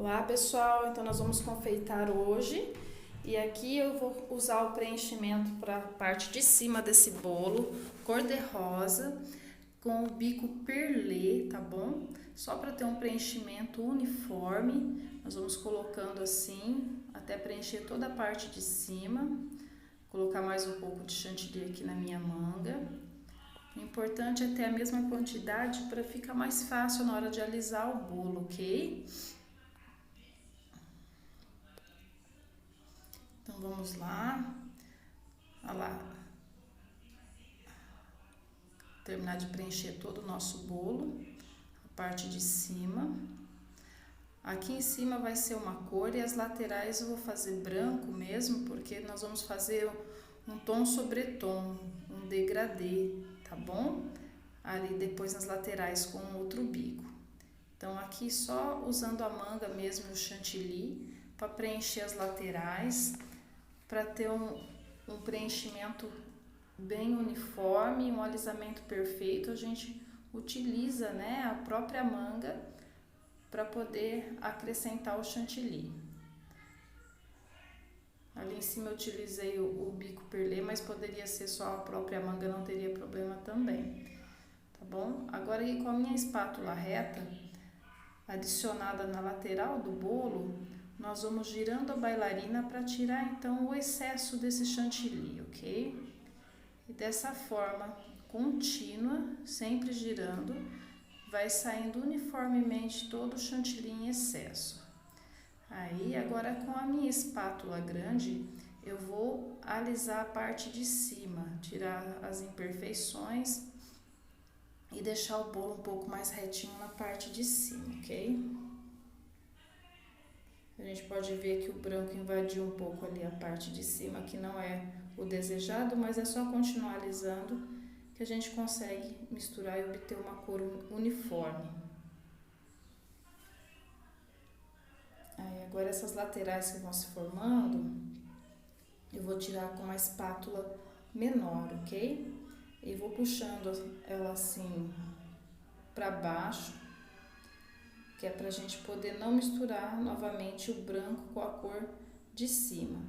Olá pessoal, então nós vamos confeitar hoje e aqui eu vou usar o preenchimento para a parte de cima desse bolo, cor-de-rosa, com o bico perlê, tá bom? Só para ter um preenchimento uniforme, nós vamos colocando assim, até preencher toda a parte de cima, colocar mais um pouco de chantilly aqui na minha manga. O importante é ter a mesma quantidade para ficar mais fácil na hora de alisar o bolo, ok? Então vamos lá, olha lá, terminar de preencher todo o nosso bolo, a parte de cima. Aqui em cima vai ser uma cor e as laterais eu vou fazer branco mesmo, porque nós vamos fazer um tom sobre tom, um degradê, tá bom? Ali depois nas laterais com outro bico. Então aqui só usando a manga mesmo, o chantilly, para preencher as laterais, para ter um preenchimento bem uniforme, um alisamento perfeito. A gente utiliza, né, a própria manga para poder acrescentar o chantilly. Ali em cima eu utilizei o bico perlê, mas poderia ser só a própria manga, não teria problema também, tá bom? Agora aí com a minha espátula reta, adicionada na lateral do bolo, nós vamos girando a bailarina para tirar então o excesso desse chantilly, ok? E dessa forma contínua, sempre girando, vai saindo uniformemente todo o chantilly em excesso. Aí agora com a minha espátula grande, eu vou alisar a parte de cima, tirar as imperfeições e deixar o bolo um pouco mais retinho na parte de cima, ok? A gente pode ver que o branco invadiu um pouco ali a parte de cima, que não é o desejado, mas é só continuar alisando que a gente consegue misturar e obter uma cor uniforme. Aí agora essas laterais que vão se formando, eu vou tirar com uma espátula menor, ok? E vou puxando ela assim para baixo, que é para a gente poder não misturar novamente o branco com a cor de cima.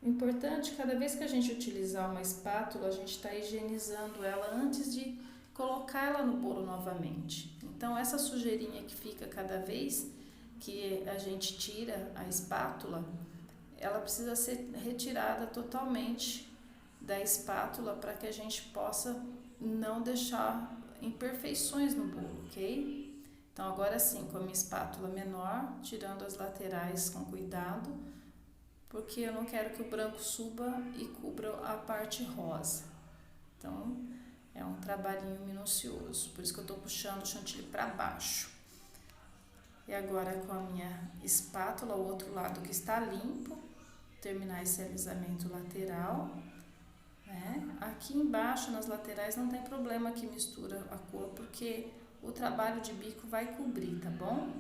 O importante, cada vez que a gente utilizar uma espátula, a gente está higienizando ela antes de colocar ela no bolo novamente. Então essa sujeirinha que fica cada vez que a gente tira a espátula, ela precisa ser retirada totalmente da espátula para que a gente possa não deixar imperfeições no bolo, ok? Então agora sim, com a minha espátula menor, tirando as laterais com cuidado, porque eu não quero que o branco suba e cubra a parte rosa. Então é um trabalhinho minucioso, por isso que eu estou puxando o chantilly para baixo. E agora com a minha espátula, o outro lado que está limpo, terminar esse alisamento lateral, né? Aqui embaixo nas laterais não tem problema que mistura a cor, porque o trabalho de bico vai cobrir, tá bom?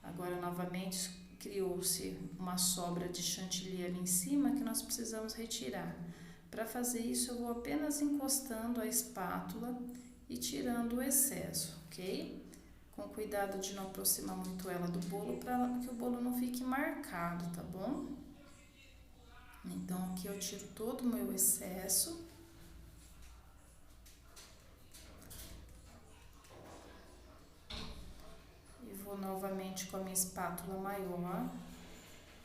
Agora novamente criou-se uma sobra de chantilly ali em cima que nós precisamos retirar. Para fazer isso eu vou apenas encostando a espátula e tirando o excesso, ok? Com cuidado de não aproximar muito ela do bolo para que o bolo não fique marcado, tá bom? Então aqui eu tiro todo o meu excesso. E vou novamente com a minha espátula maior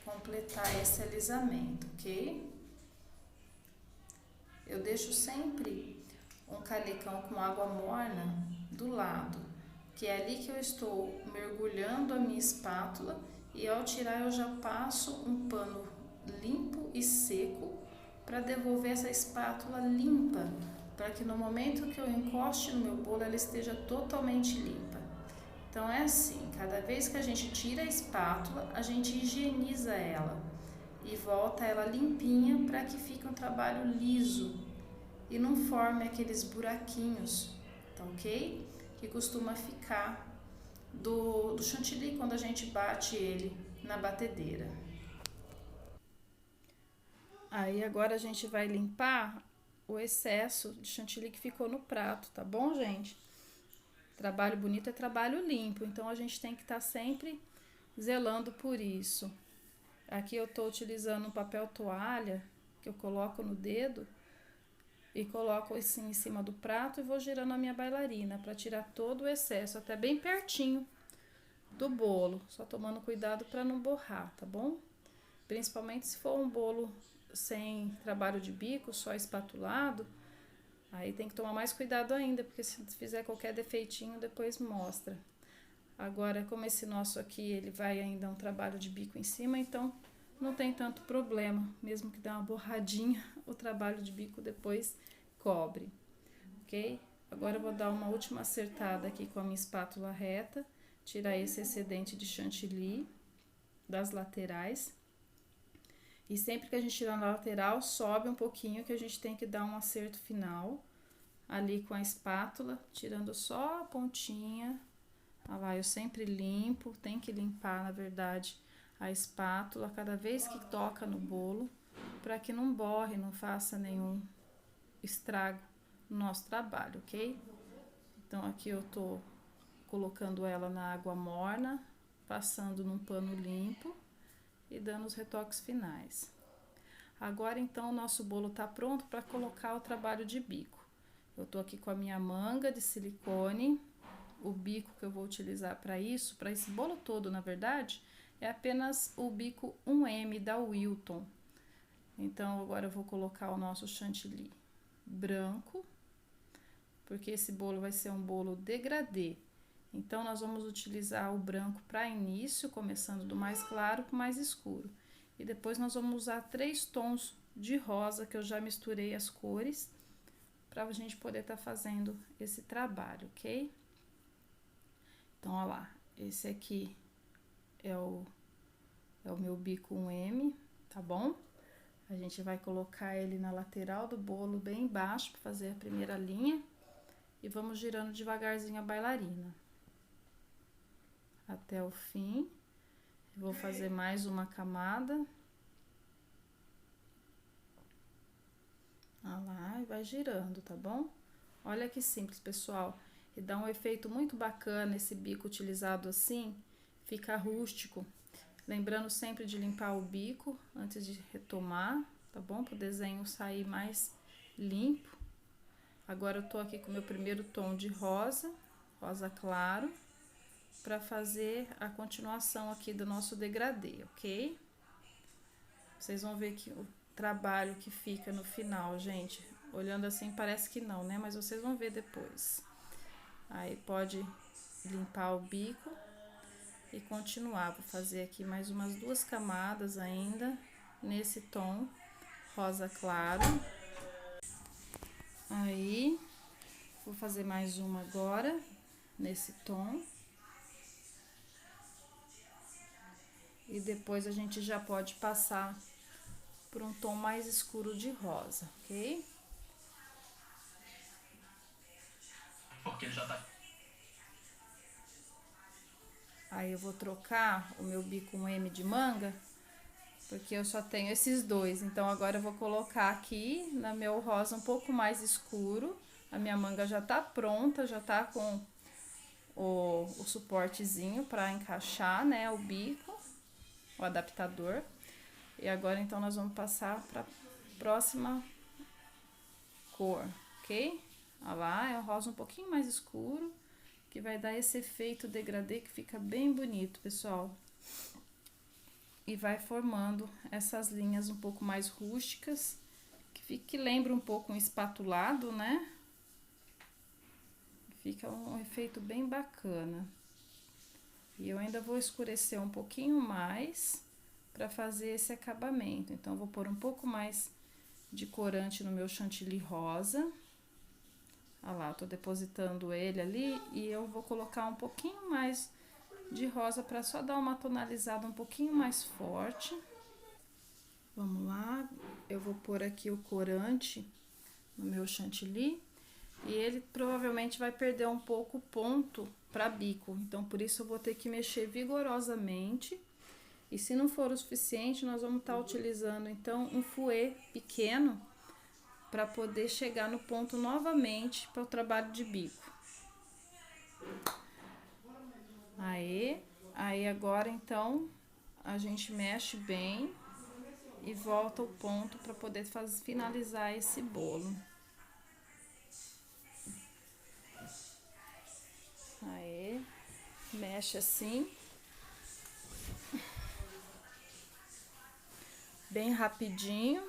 completar esse alisamento, ok? Eu deixo sempre um calecão com água morna do lado, que é ali que eu estou mergulhando a minha espátula, e ao tirar eu já passo um pano limpo e seco para devolver essa espátula limpa, para que no momento que eu encoste no meu bolo ela esteja totalmente limpa. Então é assim, cada vez que a gente tira a espátula, a gente higieniza ela e volta ela limpinha para que fique um trabalho liso e não forme aqueles buraquinhos, tá ok? Que costuma ficar do chantilly quando a gente bate ele na batedeira. Aí agora a gente vai limpar o excesso de chantilly que ficou no prato, tá bom, gente? Trabalho bonito é trabalho limpo, então a gente tem que estar sempre zelando por isso. Aqui eu tô utilizando um papel toalha que eu coloco no dedo e coloco assim em cima do prato e vou girando a minha bailarina para tirar todo o excesso, até bem pertinho do bolo, só tomando cuidado para não borrar, tá bom? Principalmente se for um bolo sem trabalho de bico, só espatulado, aí tem que tomar mais cuidado ainda, porque se fizer qualquer defeitinho, depois mostra. Agora, como esse nosso aqui, ele vai ainda um trabalho de bico em cima, então não tem tanto problema, mesmo que dê uma borradinha, o trabalho de bico depois cobre, ok? Agora eu vou dar uma última acertada aqui com a minha espátula reta, tirar esse excedente de chantilly das laterais. E sempre que a gente tirar na lateral, sobe um pouquinho, que a gente tem que dar um acerto final ali com a espátula, tirando só a pontinha. Olha lá, eu sempre limpo, tem que limpar, na verdade, a espátula cada vez que toca no bolo, para que não borre, não faça nenhum estrago no nosso trabalho, ok? Então, aqui eu tô colocando ela na água morna, passando num pano limpo e dando os retoques finais. Agora, então, o nosso bolo tá pronto para colocar o trabalho de bico. Eu tô aqui com a minha manga de silicone. O bico que eu vou utilizar para isso, para esse bolo todo, na verdade, é apenas o bico 1M da Wilton. Então, agora eu vou colocar o nosso chantilly branco, porque esse bolo vai ser um bolo degradê. Então, nós vamos utilizar o branco para início, começando do mais claro para o mais escuro. E depois nós vamos usar 3 tons de rosa, que eu já misturei as cores, para a gente poder estar fazendo esse trabalho, ok? Então, olha lá, esse aqui é o meu bico 1M, tá bom? A gente vai colocar ele na lateral do bolo, bem embaixo, para fazer a primeira linha. E vamos girando devagarzinho a bailarina até o fim. Vou fazer mais uma camada. Olha lá, e vai girando, tá bom? Olha que simples, pessoal. E dá um efeito muito bacana esse bico utilizado assim, fica rústico. Lembrando sempre de limpar o bico antes de retomar, tá bom? Para o desenho sair mais limpo. Agora eu tô aqui com o meu primeiro tom de rosa, rosa claro, para fazer a continuação aqui do nosso degradê, ok? Vocês vão ver que o trabalho que fica no final, gente, olhando assim parece que não, né? Mas vocês vão ver depois. Aí pode limpar o bico e continuar. Vou fazer aqui mais umas 2 camadas ainda nesse tom rosa claro. Aí vou fazer mais uma agora nesse tom. E depois a gente já pode passar por um tom mais escuro de rosa, ok? Porque já tá. Aí eu vou trocar o meu bico 1M de manga, porque eu só tenho esses dois. Então agora eu vou colocar aqui no meu rosa um pouco mais escuro. A minha manga já tá pronta, já tá com o suportezinho para encaixar, né, o bico, o adaptador. E agora então nós vamos passar para próxima cor, ok? Olha lá, é um rosa um pouquinho mais escuro, que vai dar esse efeito degradê que fica bem bonito, pessoal. E vai formando essas linhas um pouco mais rústicas, que lembra um pouco um espatulado, né? Fica um efeito bem bacana. E eu ainda vou escurecer um pouquinho mais para fazer esse acabamento. Então, eu vou pôr um pouco mais de corante no meu chantilly rosa. Olha lá, tô depositando ele ali e eu vou colocar um pouquinho mais de rosa para só dar uma tonalizada um pouquinho mais forte. Vamos lá, eu vou pôr aqui o corante no meu chantilly e ele provavelmente vai perder um pouco o ponto para bico, então por isso eu vou ter que mexer vigorosamente. E se não for o suficiente, nós vamos estar utilizando então um fouet pequeno para poder chegar no ponto novamente para o trabalho de bico. Aí Aí agora então a gente mexe bem e volta ao ponto para poder finalizar esse bolo. Aí, mexe assim, bem rapidinho,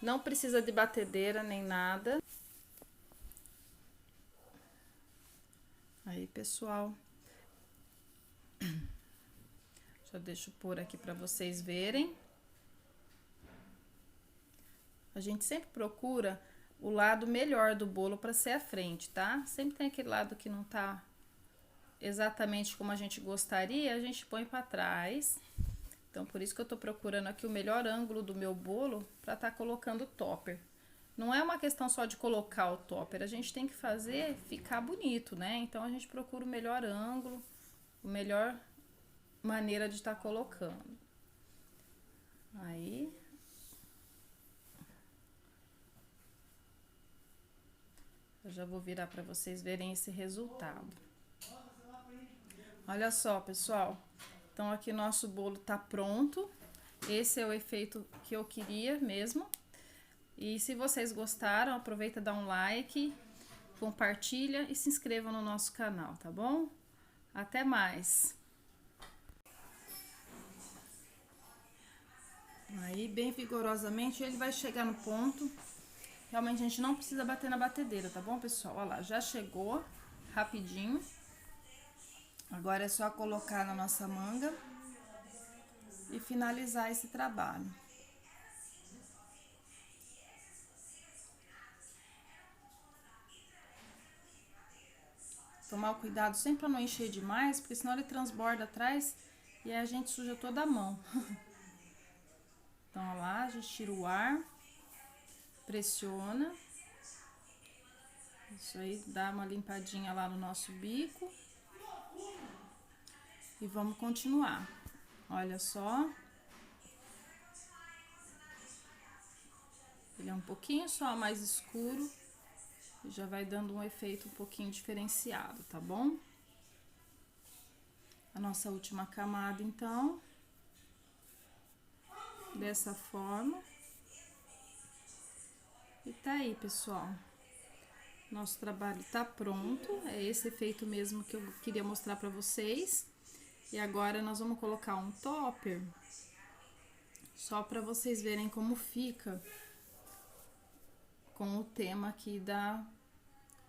não precisa de batedeira nem nada. Aí, pessoal, já deixo pôr aqui para vocês verem. A gente sempre procura o lado melhor do bolo para ser a frente, tá? Sempre tem aquele lado que não tá exatamente como a gente gostaria, a gente põe para trás. Então, por isso que eu tô procurando aqui o melhor ângulo do meu bolo para tá colocando o topper. Não é uma questão só de colocar o topper, a gente tem que fazer ficar bonito, né? Então, a gente procura o melhor ângulo, a melhor maneira de estar colocando. Aí... eu já vou virar para vocês verem esse resultado. Olha só, pessoal. Então, aqui nosso bolo tá pronto. Esse é o efeito que eu queria mesmo. E se vocês gostaram, aproveita e dá um like, compartilha e se inscreva no nosso canal, tá bom? Até mais! Aí, bem vigorosamente, ele vai chegar no ponto. Realmente, a gente não precisa bater na batedeira, tá bom, pessoal? Olha lá, já chegou rapidinho. Agora é só colocar na nossa manga e finalizar esse trabalho. Tomar o cuidado sempre para não encher demais, porque senão ele transborda atrás e aí a gente suja toda a mão. Então, olha lá, a gente tira o ar, pressiona. Isso aí, dá uma limpadinha lá no nosso bico. E vamos continuar. Olha só. Ele é um pouquinho só mais escuro. E já vai dando um efeito um pouquinho diferenciado, tá bom? A nossa última camada, então. Dessa forma. E tá aí, pessoal. Nosso trabalho tá pronto. É esse efeito mesmo que eu queria mostrar pra vocês. E agora nós vamos colocar um topper. Só pra vocês verem como fica com o tema aqui da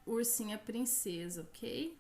ursinha princesa, ok?